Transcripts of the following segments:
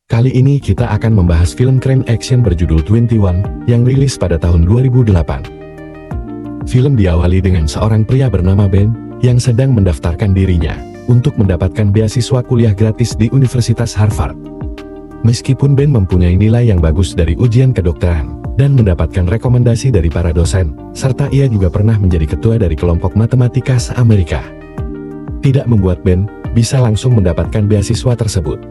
Kali ini kita akan membahas film crime action berjudul 21 yang rilis pada tahun 2008. Film diawali dengan seorang pria bernama Ben yang sedang mendaftarkan dirinya untuk mendapatkan beasiswa kuliah gratis di Universitas Harvard. Meskipun Ben mempunyai nilai yang bagus dari ujian kedokteran dan mendapatkan rekomendasi dari para dosen, serta ia juga pernah menjadi ketua dari kelompok matematika se-Amerika, tidak membuat Ben bisa langsung mendapatkan beasiswa tersebut.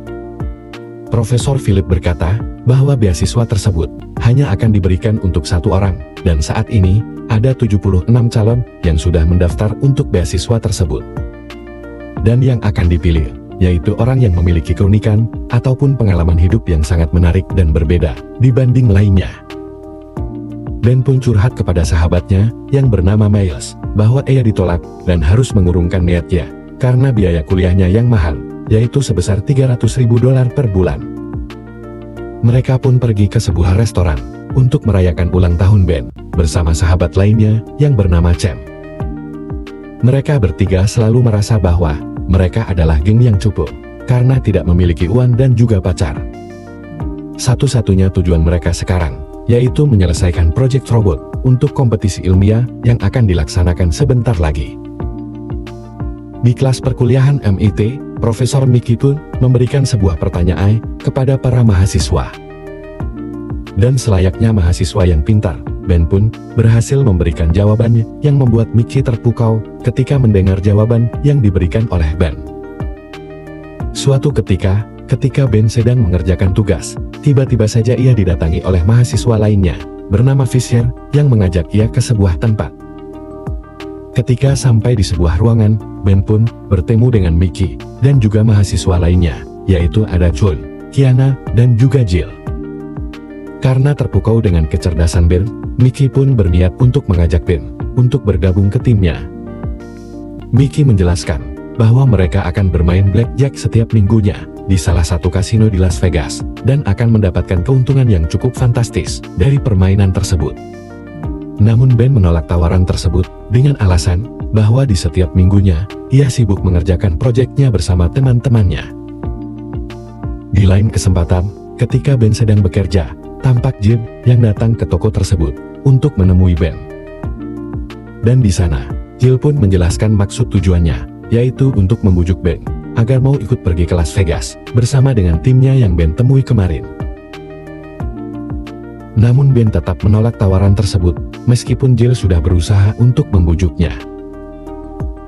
Profesor Philip berkata bahwa beasiswa tersebut hanya akan diberikan untuk satu orang, dan saat ini ada 76 calon yang sudah mendaftar untuk beasiswa tersebut. Dan yang akan dipilih yaitu orang yang memiliki keunikan ataupun pengalaman hidup yang sangat menarik dan berbeda dibanding lainnya. Ben pun curhat kepada sahabatnya yang bernama Miles bahwa ia ditolak dan harus mengurungkan niatnya karena biaya kuliahnya yang mahal, yaitu sebesar $300.000 per bulan. Mereka pun pergi ke sebuah restoran untuk merayakan ulang tahun Ben bersama sahabat lainnya yang bernama Cem. Mereka bertiga selalu merasa bahwa mereka adalah geng yang cupu karena tidak memiliki uang dan juga pacar. Satu-satunya tujuan mereka sekarang yaitu menyelesaikan proyek robot untuk kompetisi ilmiah yang akan dilaksanakan sebentar lagi. Di kelas perkuliahan MIT, Profesor Mickey pun memberikan sebuah pertanyaan kepada para mahasiswa. Dan selayaknya mahasiswa yang pintar, Ben pun berhasil memberikan jawabannya yang membuat Mickey terpukau ketika mendengar jawaban yang diberikan oleh Ben. Suatu ketika Ben sedang mengerjakan tugas, tiba-tiba saja ia didatangi oleh mahasiswa lainnya, bernama Fisher, yang mengajak ia ke sebuah tempat. Ketika sampai di sebuah ruangan, Ben pun bertemu dengan Mickey, dan juga mahasiswa lainnya, yaitu ada Joel, Kiana, dan juga Jill. Karena terpukau dengan kecerdasan Ben, Mickey pun berniat untuk mengajak Ben untuk bergabung ke timnya. Mickey menjelaskan bahwa mereka akan bermain blackjack setiap minggunya di salah satu kasino di Las Vegas, dan akan mendapatkan keuntungan yang cukup fantastis dari permainan tersebut. Namun Ben menolak tawaran tersebut dengan alasan bahwa di setiap minggunya ia sibuk mengerjakan proyeknya bersama teman-temannya. Di lain kesempatan, ketika Ben sedang bekerja, tampak Jim yang datang ke toko tersebut untuk menemui Ben. Dan di sana, Jill pun menjelaskan maksud tujuannya, yaitu untuk membujuk Ben agar mau ikut pergi ke Las Vegas bersama dengan timnya yang Ben temui kemarin. Namun Ben tetap menolak tawaran tersebut, meskipun Jill sudah berusaha untuk membujuknya.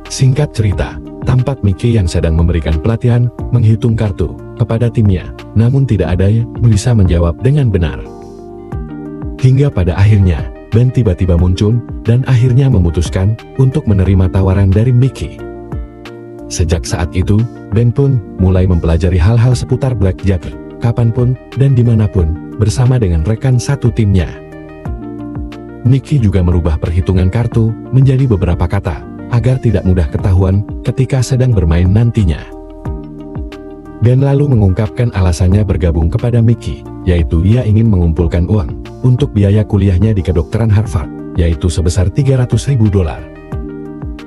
Singkat cerita, tampak Mickey yang sedang memberikan pelatihan menghitung kartu kepada timnya, namun tidak ada yang bisa menjawab dengan benar. Hingga pada akhirnya, Ben tiba-tiba muncul dan akhirnya memutuskan untuk menerima tawaran dari Mickey. Sejak saat itu, Ben pun mulai mempelajari hal-hal seputar blackjack, kapanpun dan dimanapun, bersama dengan rekan satu timnya. Mickey juga merubah perhitungan kartu menjadi beberapa kata, agar tidak mudah ketahuan ketika sedang bermain nantinya. Ben lalu mengungkapkan alasannya bergabung kepada Mickey, yaitu ia ingin mengumpulkan uang untuk biaya kuliahnya di kedokteran Harvard, yaitu sebesar $300.000.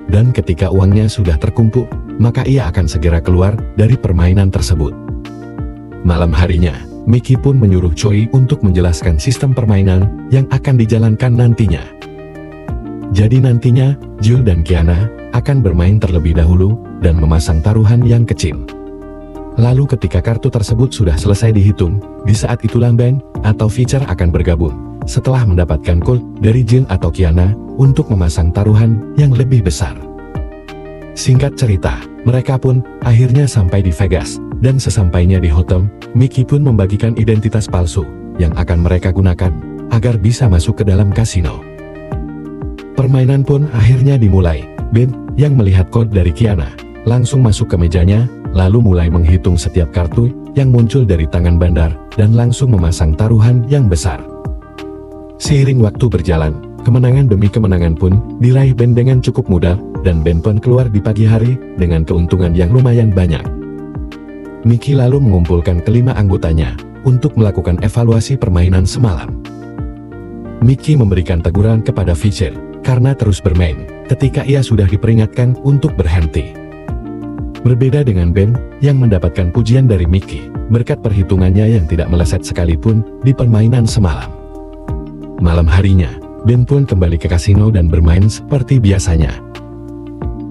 Dan ketika uangnya sudah terkumpul, maka ia akan segera keluar dari permainan tersebut. Malam harinya, Mickey pun menyuruh Choi untuk menjelaskan sistem permainan yang akan dijalankan nantinya. Jadi nantinya, Jill dan Kiana akan bermain terlebih dahulu dan memasang taruhan yang kecil. Lalu ketika kartu tersebut sudah selesai dihitung, di saat itulah Ben atau Fisher akan bergabung setelah mendapatkan code dari Jill atau Kiana untuk memasang taruhan yang lebih besar. Singkat cerita, mereka pun akhirnya sampai di Vegas, dan sesampainya di hotel, Mickey pun membagikan identitas palsu yang akan mereka gunakan agar bisa masuk ke dalam kasino. Permainan pun akhirnya dimulai. Ben yang melihat kode dari Kiana langsung masuk ke mejanya, lalu mulai menghitung setiap kartu yang muncul dari tangan bandar dan langsung memasang taruhan yang besar. Seiring waktu berjalan, kemenangan demi kemenangan pun diraih Ben dengan cukup mudah, dan Ben pun keluar di pagi hari dengan keuntungan yang lumayan banyak. Mickey lalu mengumpulkan kelima anggotanya untuk melakukan evaluasi permainan semalam. Mickey memberikan teguran kepada Fisher karena terus bermain ketika ia sudah diperingatkan untuk berhenti. Berbeda dengan Ben yang mendapatkan pujian dari Mickey berkat perhitungannya yang tidak meleset sekalipun di permainan semalam. Malam harinya, Ben pun kembali ke kasino dan bermain seperti biasanya.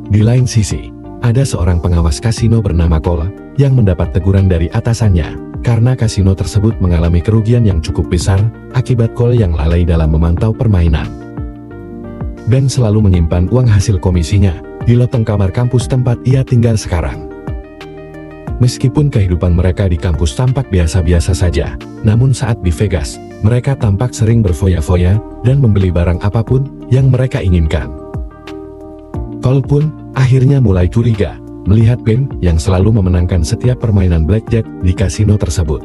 Di lain sisi, ada seorang pengawas kasino bernama Cole yang mendapat teguran dari atasannya karena kasino tersebut mengalami kerugian yang cukup besar akibat Cole yang lalai dalam memantau permainan. Ben selalu menyimpan uang hasil komisinya di loteng kamar kampus tempat ia tinggal sekarang. Meskipun kehidupan mereka di kampus tampak biasa-biasa saja, namun saat di Vegas, mereka tampak sering berfoya-foya dan membeli barang apapun yang mereka inginkan. Cole pun akhirnya mulai curiga melihat Ben yang selalu memenangkan setiap permainan blackjack di kasino tersebut.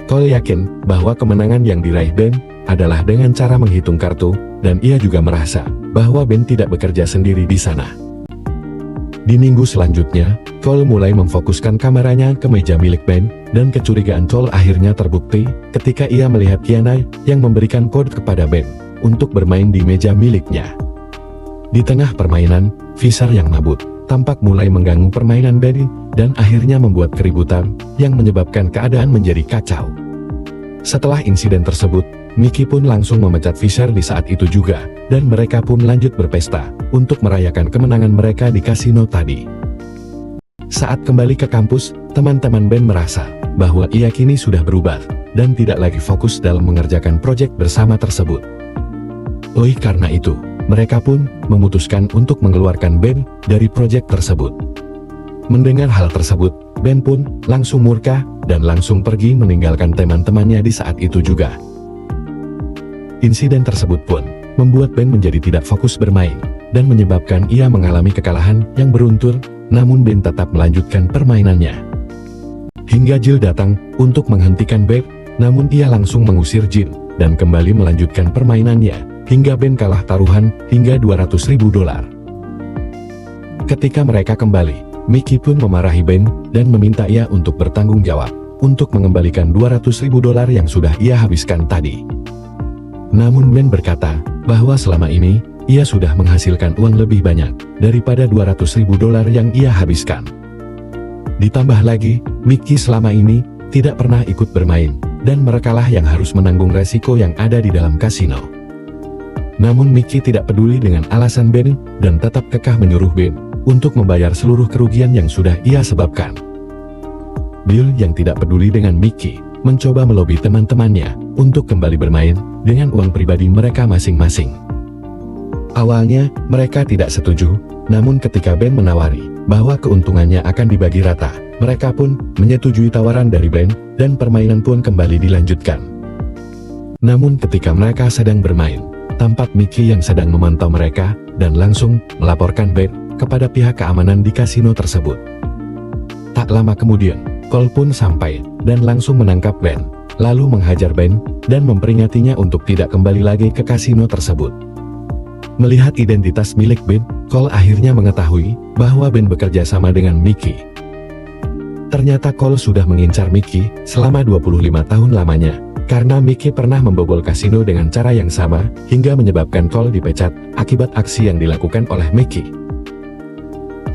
Cole yakin bahwa kemenangan yang diraih Ben adalah dengan cara menghitung kartu, dan ia juga merasa bahwa Ben tidak bekerja sendiri di sana. Di minggu selanjutnya, Cole mulai memfokuskan kameranya ke meja milik Ben, dan kecurigaan Cole akhirnya terbukti ketika ia melihat Kiana yang memberikan kode kepada Ben untuk bermain di meja miliknya. Di tengah permainan, Fisher yang mabuk tampak mulai mengganggu permainan Ben dan akhirnya membuat keributan yang menyebabkan keadaan menjadi kacau. Setelah insiden tersebut, Mickey pun langsung memecat Fisher di saat itu juga, dan mereka pun lanjut berpesta untuk merayakan kemenangan mereka di kasino tadi. Saat kembali ke kampus, teman-teman Ben merasa bahwa ia kini sudah berubah dan tidak lagi fokus dalam mengerjakan proyek bersama tersebut. Oleh karena itu, mereka pun memutuskan untuk mengeluarkan Ben dari proyek tersebut. Mendengar hal tersebut, Ben pun langsung murka dan langsung pergi meninggalkan teman-temannya di saat itu juga. Insiden tersebut pun membuat Ben menjadi tidak fokus bermain dan menyebabkan ia mengalami kekalahan yang beruntun, namun Ben tetap melanjutkan permainannya. Hingga Jill datang untuk menghentikan Ben, namun ia langsung mengusir Jill dan kembali melanjutkan permainannya hingga Ben kalah taruhan hingga $200.000. Ketika mereka kembali, Mickey pun memarahi Ben dan meminta ia untuk bertanggung jawab untuk mengembalikan $200.000 yang sudah ia habiskan tadi. Namun Ben berkata bahwa selama ini ia sudah menghasilkan uang lebih banyak daripada $200.000 yang ia habiskan. Ditambah lagi, Mickey selama ini tidak pernah ikut bermain, dan merekalah yang harus menanggung resiko yang ada di dalam kasino. Namun Mickey tidak peduli dengan alasan Ben dan tetap kekeh menyuruh Ben untuk membayar seluruh kerugian yang sudah ia sebabkan. Bill yang tidak peduli dengan Mickey mencoba melobi teman-temannya untuk kembali bermain dengan uang pribadi mereka masing-masing. Awalnya, mereka tidak setuju, namun ketika Ben menawari bahwa keuntungannya akan dibagi rata, mereka pun menyetujui tawaran dari Ben, dan permainan pun kembali dilanjutkan. Namun ketika mereka sedang bermain, tampak Mickey yang sedang memantau mereka, dan langsung melaporkan Ben kepada pihak keamanan di kasino tersebut. Tak lama kemudian, Cole pun sampai, dan langsung menangkap Ben, lalu menghajar Ben, dan memperingatinya untuk tidak kembali lagi ke kasino tersebut. Melihat identitas milik Ben, Cole akhirnya mengetahui bahwa Ben bekerja sama dengan Mickey. Ternyata Cole sudah mengincar Mickey selama 25 tahun lamanya, karena Mickey pernah membobol kasino dengan cara yang sama, hingga menyebabkan Cole dipecat akibat aksi yang dilakukan oleh Mickey.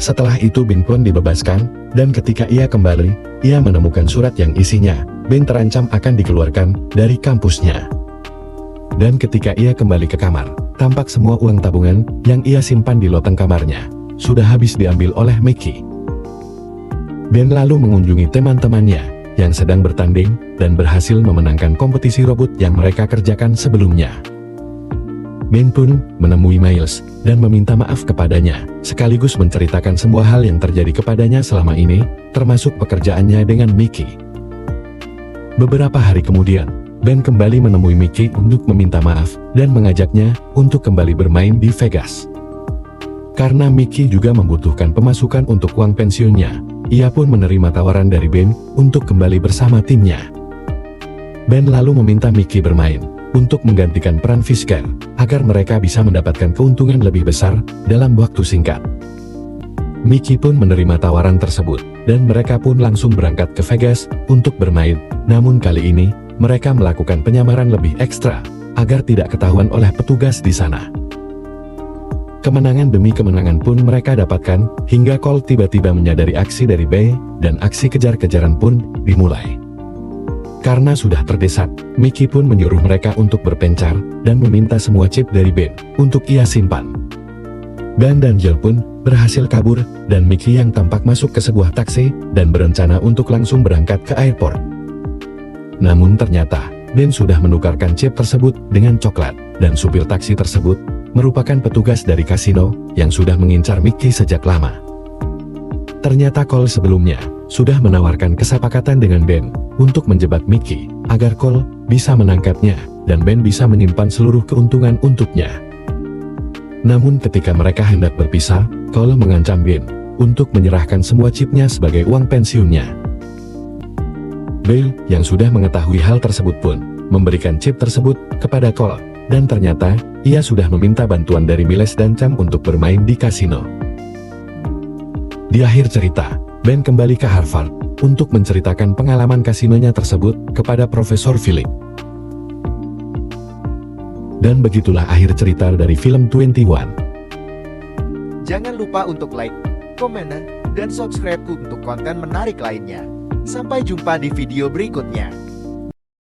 Setelah itu Ben pun dibebaskan, dan ketika ia kembali, ia menemukan surat yang isinya Ben terancam akan dikeluarkan dari kampusnya. Dan ketika ia kembali ke kamar, tampak semua uang tabungan yang ia simpan di loteng kamarnya sudah habis diambil oleh Mickey. Ben lalu mengunjungi teman-temannya yang sedang bertanding dan berhasil memenangkan kompetisi robot yang mereka kerjakan sebelumnya. Ben pun menemui Miles dan meminta maaf kepadanya, sekaligus menceritakan semua hal yang terjadi kepadanya selama ini, termasuk pekerjaannya dengan Mickey. Beberapa hari kemudian, Ben kembali menemui Mickey untuk meminta maaf dan mengajaknya untuk kembali bermain di Vegas. Karena Mickey juga membutuhkan pemasukan untuk uang pensiunnya, ia pun menerima tawaran dari Ben untuk kembali bersama timnya. Ben lalu meminta Mickey bermain untuk menggantikan peran Fisker, agar mereka bisa mendapatkan keuntungan lebih besar dalam waktu singkat. Mickey pun menerima tawaran tersebut, dan mereka pun langsung berangkat ke Vegas untuk bermain, namun kali ini, mereka melakukan penyamaran lebih ekstra, agar tidak ketahuan oleh petugas di sana. Kemenangan demi kemenangan pun mereka dapatkan, hingga Cole tiba-tiba menyadari aksi dari B, dan aksi kejar-kejaran pun dimulai. Karena sudah terdesak, Mickey pun menyuruh mereka untuk berpencar, dan meminta semua chip dari Ben, untuk ia simpan. Ben dan Jill pun berhasil kabur, dan Mickey yang tampak masuk ke sebuah taksi, dan berencana untuk langsung berangkat ke airport. Namun ternyata, Ben sudah menukarkan chip tersebut dengan coklat, dan supir taksi tersebut merupakan petugas dari kasino yang sudah mengincar Mickey sejak lama. Ternyata Cole sebelumnya sudah menawarkan kesepakatan dengan Ben untuk menjebak Mickey agar Cole bisa menangkapnya dan Ben bisa menyimpan seluruh keuntungan untuknya. Namun ketika mereka hendak berpisah, Cole mengancam Ben untuk menyerahkan semua chipnya sebagai uang pensiunnya. Bale yang sudah mengetahui hal tersebut pun memberikan chip tersebut kepada Cole. Dan ternyata, ia sudah meminta bantuan dari Miles dan Cham untuk bermain di kasino. Di akhir cerita, Ben kembali ke Harvard untuk menceritakan pengalaman kasinonya tersebut kepada Profesor Philip. Dan begitulah akhir cerita dari film 21. Jangan lupa untuk like, komen, dan subscribe untuk konten menarik lainnya. Sampai jumpa di video berikutnya.